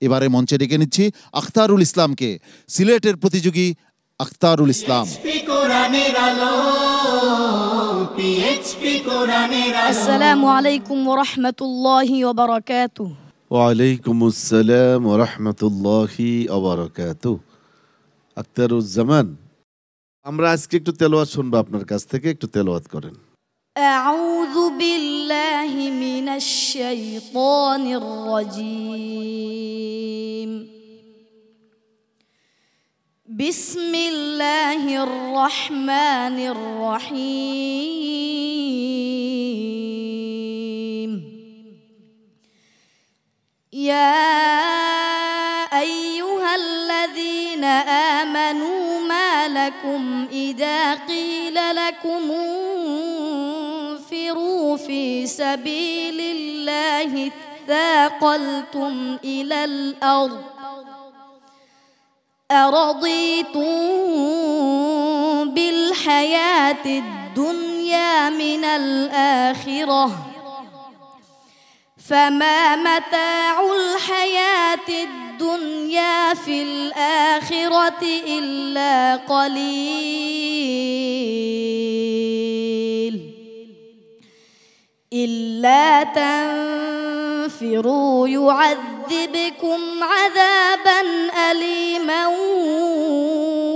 এবারে মঞ্চে ডেকে নিচ্ছি আখতারুল ইসলামকে, সিলেটের প্রতিযোগী আখতারুল ইসলাম। আসসালামু আলাইকুম ওয়া রাহমাতুল্লাহি ওয়া বারাকাতুহু। ওয়া আলাইকুমুস সালাম ওয়া রাহমাতুল্লাহি ওয়া বারাকাতুহু। আখতারুজ্জামান, আমরা আজকে একটু তেলাওয়াত শুনবো আপনার কাছ থেকে, একটু তেলাওয়াত করেন। আউযু বিল্লাহি মিনাশ শাইতানির রাজীম। বিসমিল্লাহির রহমানির রহিম। ইয়া আইয়ুহাল্লাযীনা আমানু মা লাকুম ইযা ক্বিলা লাকুম ইনফিরু ফি সাবিলিল্লাহি ইত্থাকালতুম ইলাল আরদ أرضيتم بالحياة الدنيا من الآخرة فما متاع الحياة الدنيا في الآخرة إلا قليل إلا تنفروا يعذبكم عذابا أليما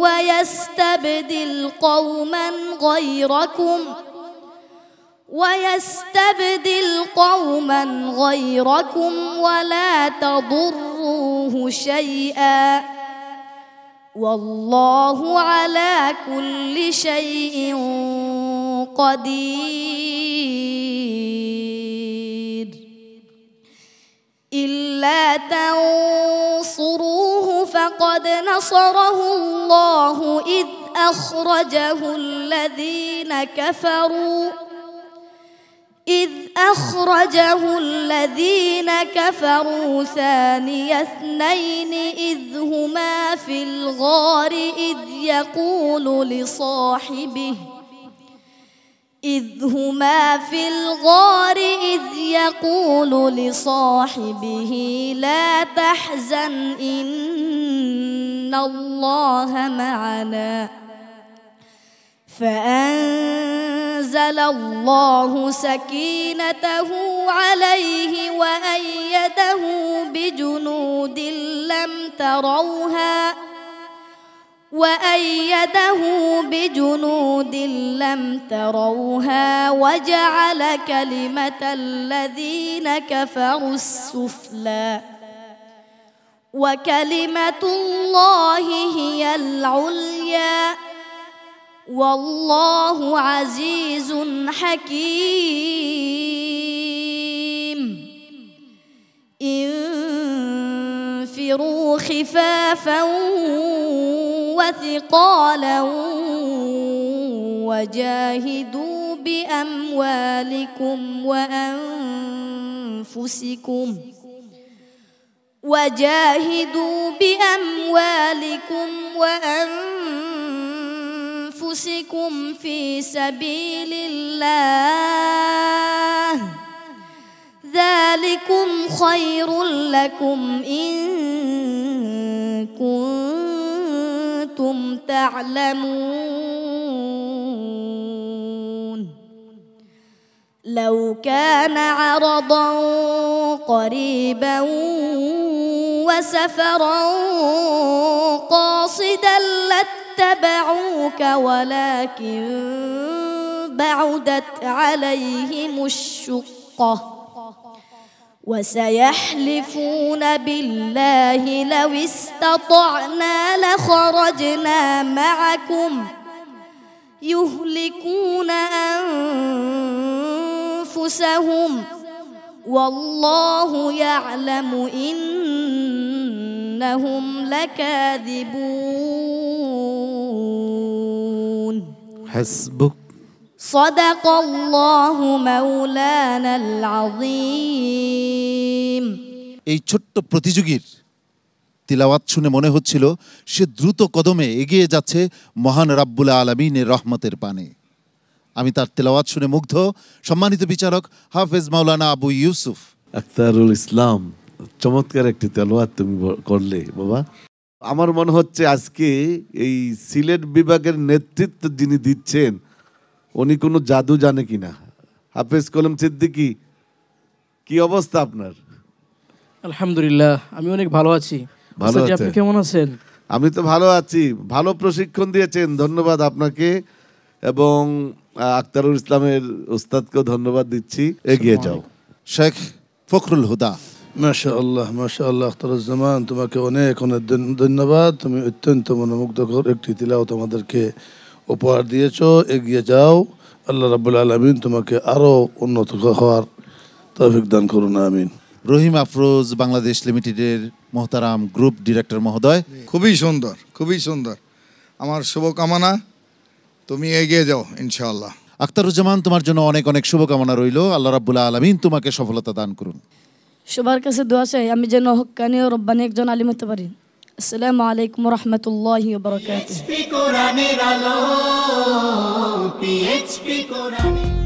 ويستبدل قوما غيركم ولا تضروه شيئا والله على كل شيء قدير إلا تنصروه فقد نصره الله إذ أخرجه الذين كفروا ثاني اثنين إذ هما في الغار إذ يقول لصاحبه لا تحزن إن الله معنا فأنزل الله سكينته عليه وأيده بجنود لم تروها وجعل كلمة الذين كفروا السفلى وكلمة الله هي العليا والله عزيز حكيم انفروا خفافا وثقالا وجاهدوا بأموالكم وأنفسكم في سبيل الله ذلكم خير لكم إن كنتم تعلمون لو كان عرضا قريبا وسفرا قاصدا لاتبعوك ولكن بعدت عليهم الشقة وسيحلفون بالله لو استطعنا لخرجنا معكم يهلكون أنفسهم والله يعلم إنهم لكاذبون حسبك صدق الله مولانا العظيم। এই ছোট্ট প্রতিযোগীর তিলাওয়াত শুনে মনে হচ্ছিল সে দ্রুত কদমে এগিয়ে যাচ্ছে মহান রাব্বুল আলামিনের রহমতের পানে। আমি তার তিলাওয়াত শুনে মুগ্ধ। সম্মানিত বিচারক হাফেজ মাওলানা আবু ইউসুফ। আখতারুল ইসলাম, চমৎকার একটি তেলাওয়াত তুমি করলে বাবা। আমার মনে হচ্ছে আজকে এই সিলেট বিভাগের নেতৃত্ব যিনি দিচ্ছেন উনি কোনো জাদু জানে কিনা। হাফেজ কলম সিদ্দিকী, কি অবস্থা আপনার? আলহামদুলিল্লাহ, আমি অনেক ভালো আছি। ভালো আচ্ছা, আপনি আছেন? কেমন আছেন? আমি তো ভালো আছি। ভালো প্রশিক্ষণ দিয়েছেন, ধন্যবাদ আপনাকে, এবং আখতারুল ইসলামের উস্তাদকেও ধন্যবাদ দিচ্ছি। এগিয়ে যাও। শেখ ফখরুল হুদা। মাশাআল্লাহ আখতারুজ্জামান, তোমাকে অনেক অনেক ধন্যবাদ। তুমি অত্যন্ত মনোমুগ্ধকর একটি তিলাওয়াত আমাদেরকে উপহার দিয়েছো। এগিয়ে যাও, আল্লাহ রাব্বুল আলামিন তোমাকে আরো উন্নত হওয়ার তৌফিক দান করুন, আমিন। রহিম আফরোজ বাংলাদেশ লিমিটেডের মোহতারাম গ্রুপ ডিরেক্টর মহোদয়। খুবই সুন্দর, খুবই সুন্দর। আমার শুভকামনা, তুমি এগিয়ে যাও ইনশাআল্লাহ। আখতারুজ্জামান, তোমার জন্য অনেক অনেক শুভকামনা রইল। আল্লাহ রাব্বুল আলামিন তোমাকে সফলতা দান করুন। সবার কাছে দোয়া চাই আমি যেন হক্কানি ও রব্বানি একজন আলিম হতে পারি। আসসালামু আলাইকুম ওয়া রাহমাতুল্লাহি ওয়া বারাকাতুহু। কোরআনের আলো, PHP কোরআনের